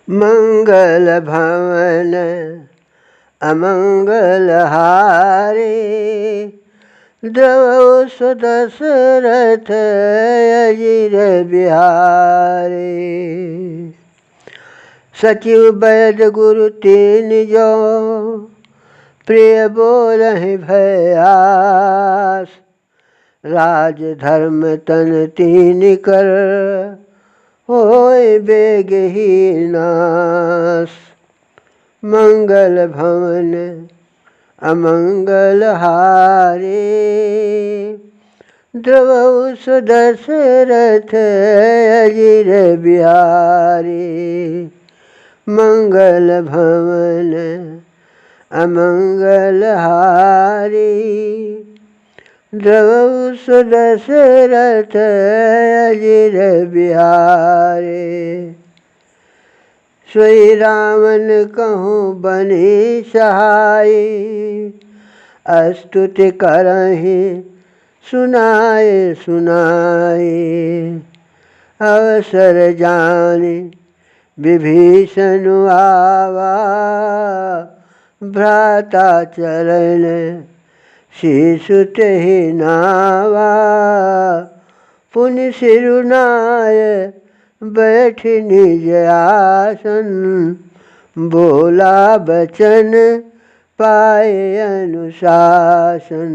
मंगल भवन अमंगल हारे, द्रवौ सुदशरथ अजिर बिहारे। सचिव वैद गुरु तीन जो, प्रिय बोलहि भय आस। राज धर्म तन तीन कर, होय बेग ही नाश। मंगल भवन अमंगल हारे, द्रवौ सुदशरथ अजिर बिहारे। मंगल भवन अमंगल हारे, द्रवौ सुदशरथ अजिर बिहारे। सोई रावण कहूँ बनि सहाय, स्तुति करहि सुनाए सुनाए। अवसर जानि विभीषण आवा, भ्राता चरण शीशु तेहि नावा। पुनि सिरुनाय बैठ निज आसन, बोला बचन पाए अनुशासन।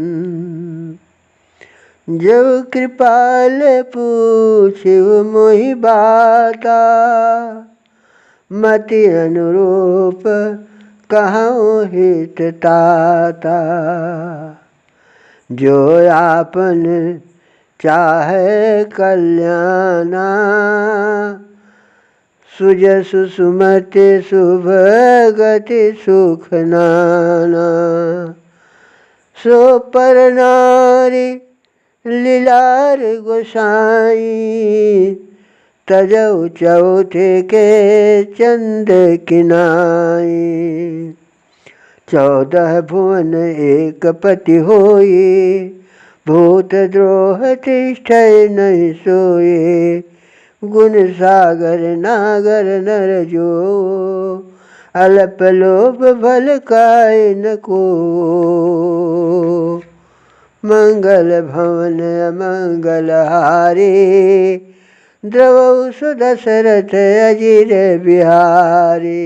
जब कृपाल पूछिव मोहि बाता, मति अनुरूप कहूँ हित ताता। जो आपन चाहे कल्याणा, सुजसु सुमति शुभ गति सुख नाना। सो पर नारी लीलार गोसाई, तजौ चौथे के चंद किनाई। 14 भुवन एक पति होई, भूत द्रोह तिष्ठै नहीं सोए। गुण सागर नागर नर जो, अल्प लोभ भल काय न को। मंगल भवन अमंगल हारे, द्रवौ सुदशरथ अजिर बिहारे।